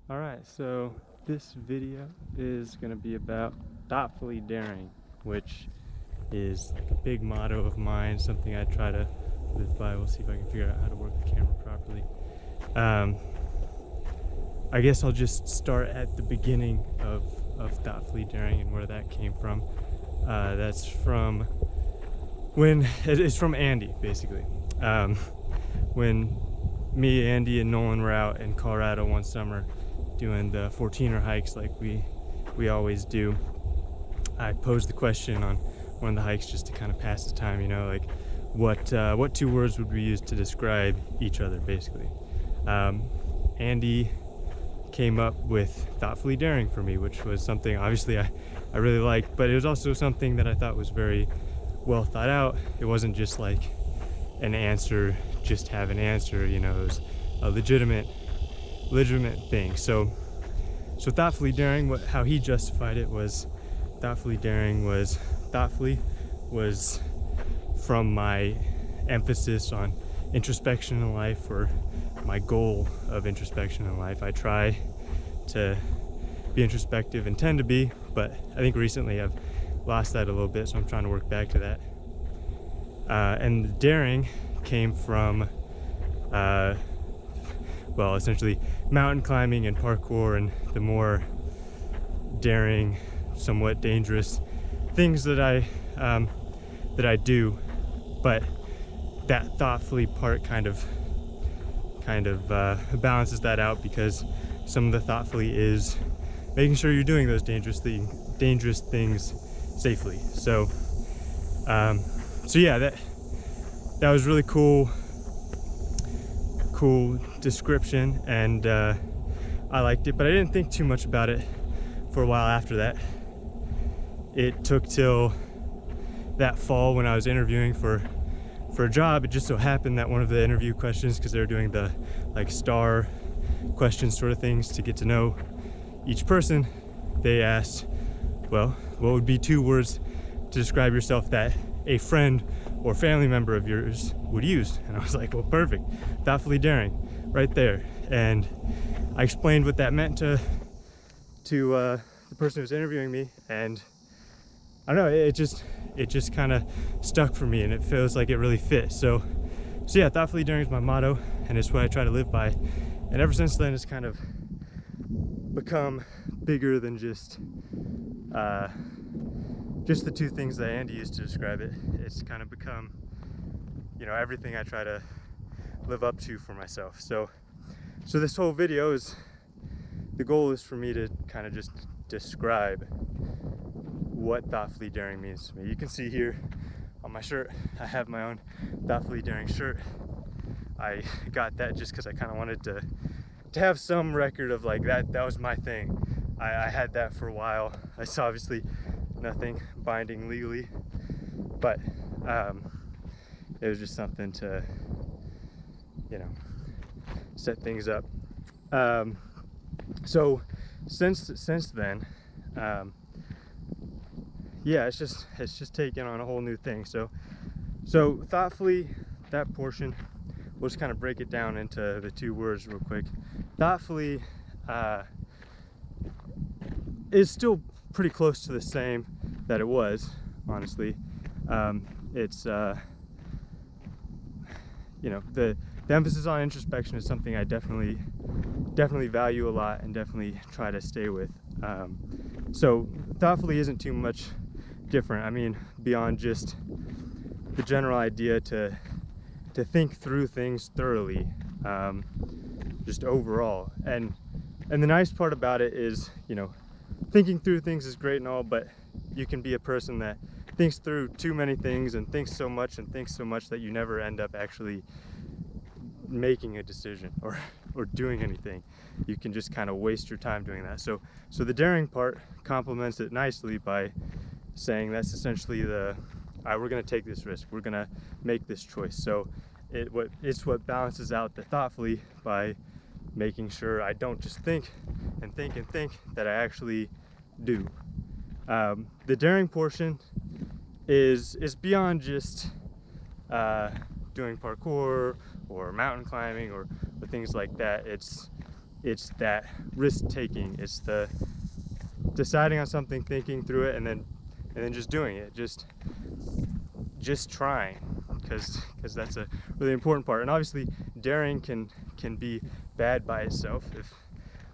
Alright, so this video is going to be about thoughtfully daring, which is like a big motto of mine, something I try to live by. We'll see if I can figure out how to work the camera properly. I guess I'll just start at the beginning of thoughtfully daring and where that came from. That's from when it's from Andy, basically. When me, Andy, and Nolan were out in Colorado one summer doing the 14er hikes like we always do, I posed the question on one of the hikes just to kind of pass the time, like what two words would we use to describe each other, basically. Andy came up with thoughtfully daring for me, which was something obviously I really liked, but it was also something that I thought was very well thought out. It wasn't just like an answer, just have an answer, it was a legitimate thing. So thoughtfully daring, how he justified it was thoughtfully from my emphasis on introspection in life, or my goal of introspection in life. I try to be introspective and tend to be, but I think recently I've lost that a little bit, so I'm trying to work back to that. And the daring came from essentially mountain climbing and parkour, and the more daring, somewhat dangerous things that I do, but that thoughtfully part kind of balances that out, because some of the thoughtfully is making sure you're doing those dangerous things safely. So yeah, that was really cool description, and I liked it, but I didn't think too much about it for a while after that. It took till that fall when I was interviewing for a job. It just so happened that one of the interview questions, because they were doing the star questions sort of things to get to know each person, they asked, well, what would be two words to describe yourself that a friend or family member of yours would use? And I was like, well, perfect, thoughtfully daring, right there. And I explained what that meant to the person who was interviewing me, and I don't know, it just kind of stuck for me, and it feels like it really fits. So yeah, thoughtfully daring is my motto, and it's what I try to live by. And ever since then, it's kind of become bigger than just the two things that Andy used to describe it. It's kind of become, everything I try to live up to for myself. So this whole video the goal is for me to kind of just describe what thoughtfully daring means to me. You can see here on my shirt, I have my own thoughtfully daring shirt. I got that just because I kind of wanted to have some record of that was my thing. I had that for a while. It's obviously nothing binding legally, but it was just something to set things up. So since then, yeah, it's just taken on a whole new thing. So thoughtfully, that portion, we'll just kind of break it down into the two words real quick. Thoughtfully is still pretty close to the same that it was, honestly. It's the emphasis on introspection is something I definitely value a lot and definitely try to stay with. So thoughtfully isn't too much different. I mean, beyond just the general idea to think through things thoroughly, just overall. And the nice part about it is, thinking through things is great and all, but you can be a person that thinks through too many things and thinks so much that you never end up actually making a decision or doing anything. You can just kind of waste your time doing that. So the daring part complements it nicely by saying that's essentially we're going to take this risk, we're going to make this choice. So it's what balances out the thoughtfully by making sure I don't just think and think and think, that I actually do. The daring portion is beyond just doing parkour or mountain climbing or things like that. It's it's that risk taking. It's the deciding on something, thinking through it, and then just doing it, just trying, because that's a really important part. And obviously daring can be bad by itself. If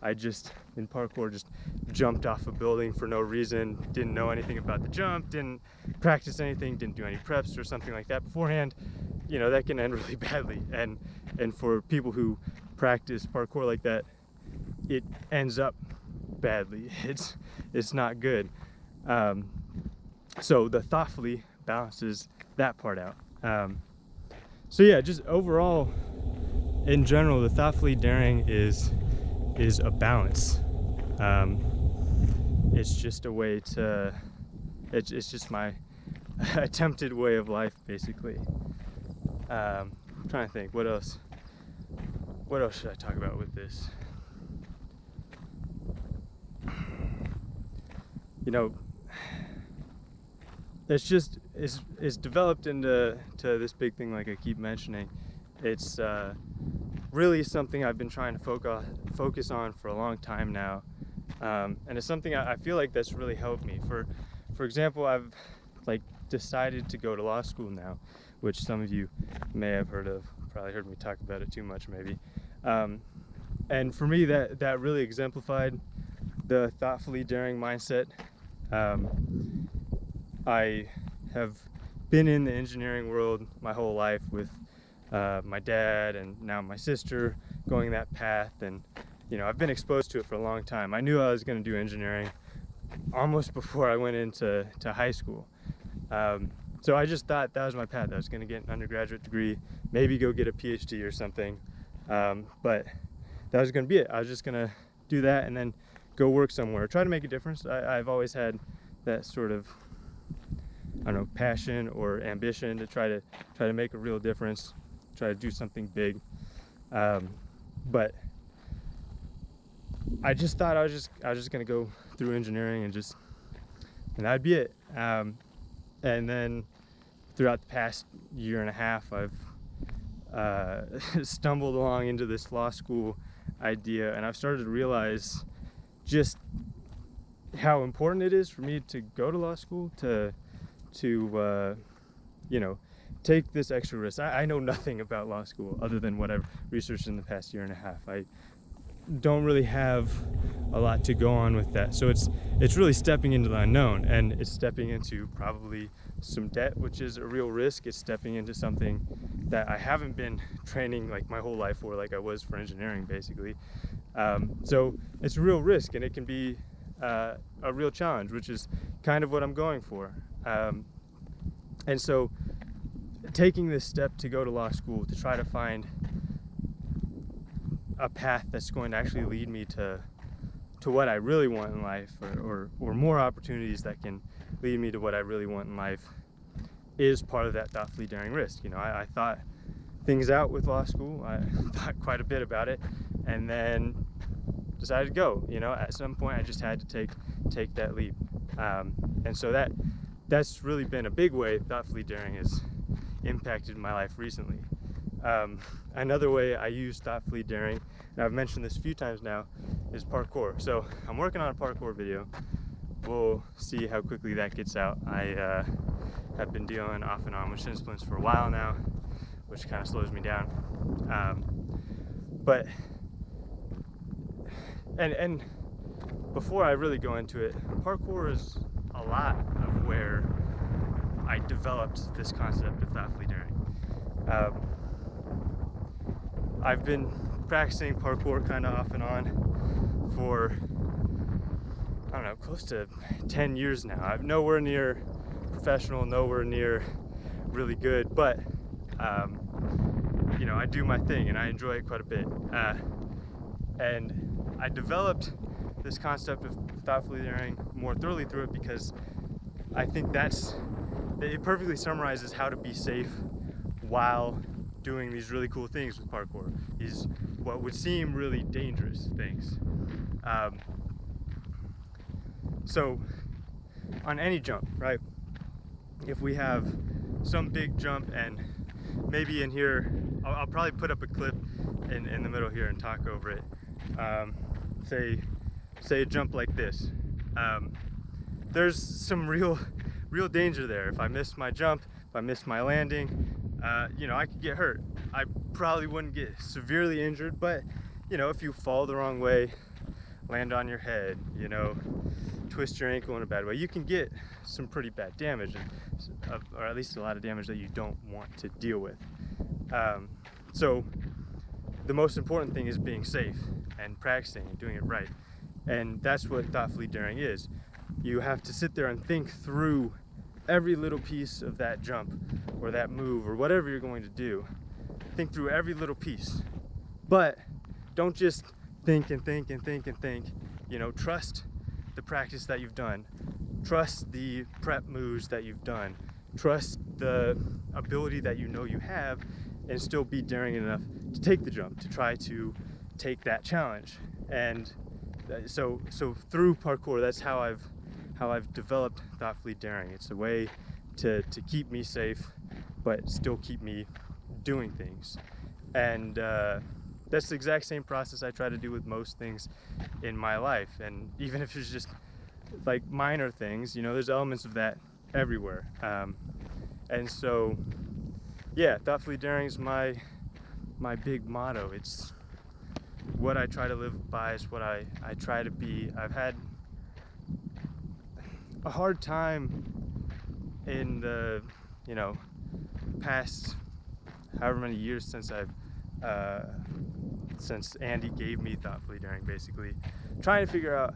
I just in parkour just jumped off a building for no reason, didn't know anything about the jump, didn't practice anything, didn't do any preps or something like that beforehand, you know, that can end really badly. And for people who practice parkour like that, it ends up badly. It's not good. So the thoughtfully balances that part out. So yeah, just overall, in general, the thoughtfully daring is a balance. It's just a way to, it's just my attempted way of life, basically. I'm trying to think, what else should I talk about with this? You know, it's developed into this big thing, like I keep mentioning. It's really something I've been trying to focus on for a long time now, and it's something I feel like that's really helped me. For example, I've decided to go to law school now, which some of you may have heard of. Probably heard me talk about it too much, maybe. And for me, that really exemplified the thoughtfully daring mindset. I have been in the engineering world my whole life with my dad and now my sister going that path, and you know, I've been exposed to it for a long time. I knew I was going to do engineering almost before I went into high school. So I just thought that was my path. I was going to get an undergraduate degree, maybe go get a PhD or something, but that was going to be it. I was just going to do that and then go work somewhere, try to make a difference. I've always had that sort of, I don't know, passion or ambition to try to make a real difference, try to do something big. But I just thought I was just gonna go through engineering and that'd be it. And then throughout the past year and a half, I've stumbled along into this law school idea, and I've started to realize just how important it is for me to go to law school, to you know, take this extra risk. I know nothing about law school other than what I've researched in the past year and a half. I don't really have a lot to go on with that. So it's really stepping into the unknown, and it's stepping into probably some debt, which is a real risk. It's stepping into something that I haven't been training my whole life for, like I was for engineering, basically. So it's a real risk, and it can be a real challenge, which is kind of what I'm going for. And so taking this step to go to law school, to try to find a path that's going to actually lead me to what I really want in life, or more opportunities that can lead me to what I really want in life, is part of that thoughtfully daring risk. You know, I thought things out with law school. I thought quite a bit about it, and then decided to go. You know, at some point I just had to take that leap. And so that's really been a big way thoughtfully daring has impacted my life recently. Another way I use thoughtfully daring, and I've mentioned this a few times now, is parkour. So I'm working on a parkour video. We'll see how quickly that gets out. I have been dealing off and on with shin splints for a while now, which kind of slows me down. But before I really go into it, parkour is a lot of where I developed this concept of thoughtfully daring. I've been practicing parkour kind of off and on for, I don't know, close to 10 years now. I'm nowhere near professional, nowhere near really good, but you know, I do my thing and I enjoy it quite a bit. And I developed this concept of thoughtfully daring more thoroughly through it because I think it perfectly summarizes how to be safe while doing these really cool things with parkour, these what would seem really dangerous things. So on any jump, right, if we have some big jump, and maybe in here I'll probably put up a clip in the middle here and talk over it, say a jump like this. There's some real danger there. If I miss my jump, if I miss my landing, you know, I could get hurt. I probably wouldn't get severely injured, but you know, if you fall the wrong way, land on your head, you know, twist your ankle in a bad way, you can get some pretty bad damage, or at least a lot of damage that you don't want to deal with. So the most important thing is being safe and practicing and doing it right. And that's what thoughtfully daring is. You have to sit there and think through every little piece of that jump or that move or whatever you're going to do. Think through every little piece. But don't just think and think and think and think. You know, trust the practice that you've done. Trust the prep moves that you've done. Trust the ability that you know you have, and still be daring enough to take the jump, to try to take that challenge. And so through parkour, that's how I've developed thoughtfully daring. It's a way to keep me safe, but still keep me doing things. And that's the exact same process I try to do with most things in my life. And even if it's just like minor things, you know, there's elements of that everywhere. And so, yeah, thoughtfully daring is my big motto. It's what I try to live by, is what I try to be. I've had a hard time in the, you know, past however many years since since Andy gave me thoughtfully daring, basically trying to figure out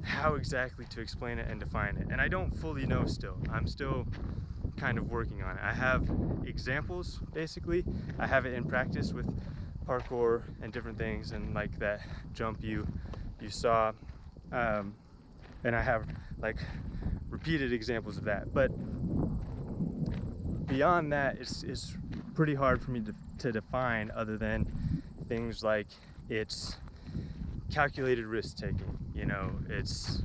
how exactly to explain it and define it. And I don't fully know still. I'm still kind of working on it. I have examples, basically. I have it in practice with parkour and different things, and like that jump you saw, and I have like repeated examples of that. But beyond that, it's pretty hard for me to define, other than things like it's calculated risk taking. You know, it's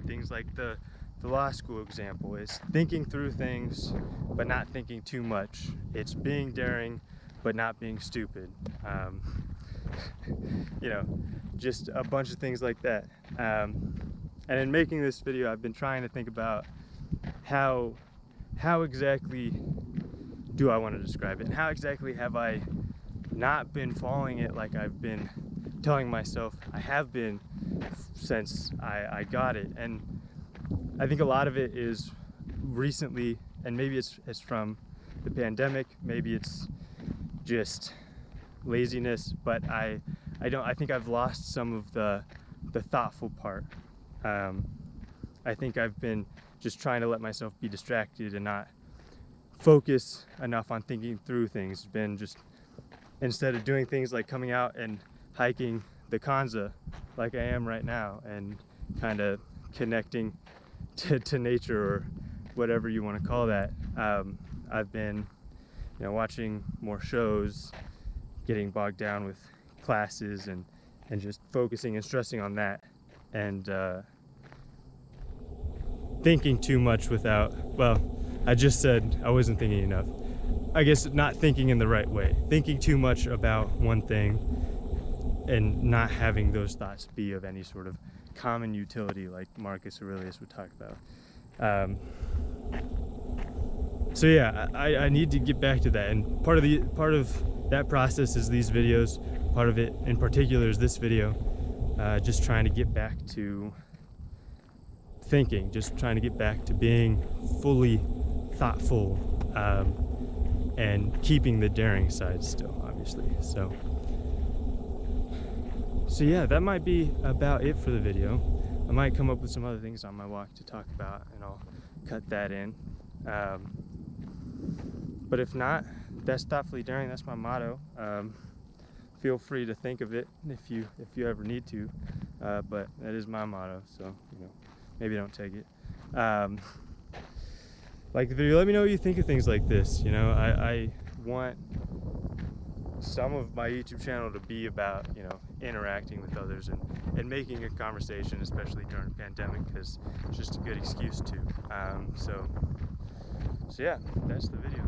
things like the law school example. It's thinking through things but not thinking too much. It's being daring but not being stupid. You know, just a bunch of things like that. And in making this video, I've been trying to think about how exactly do I want to describe it, and how exactly have I not been following it like I've been telling myself I have been since I got it. And I think a lot of it is recently, and maybe it's from the pandemic, maybe it's just laziness, but I think I've lost some of the thoughtful part. I think I've been just trying to let myself be distracted and not focus enough on thinking through things. It's been just, instead of doing things like coming out and hiking the Kanza like I am right now, and kind of connecting to nature, or whatever you want to call that, I've been, you know, watching more shows, getting bogged down with classes, and just focusing and stressing on that, and thinking too much without, well, I just said I wasn't thinking enough. I guess not thinking in the right way. Thinking too much about one thing and not having those thoughts be of any sort of common utility, like Marcus Aurelius would talk about. So yeah, I need to get back to that, and part of that process is these videos. Part of it in particular is this video, just trying to get back to thinking, just trying to get back to being fully thoughtful, and keeping the daring side still, obviously. So yeah, that might be about it for the video. I might come up with some other things on my walk to talk about, and I'll cut that in. But if not, that's thoughtfully daring. That's my motto. Feel free to think of it if you ever need to, but that is my motto. So, you know, maybe don't take it. Like the video, let me know what you think of things like this. You know, I want some of my YouTube channel to be about, you know, interacting with others and making a conversation, especially during a pandemic, because it's just a good excuse to. So yeah, that's the video.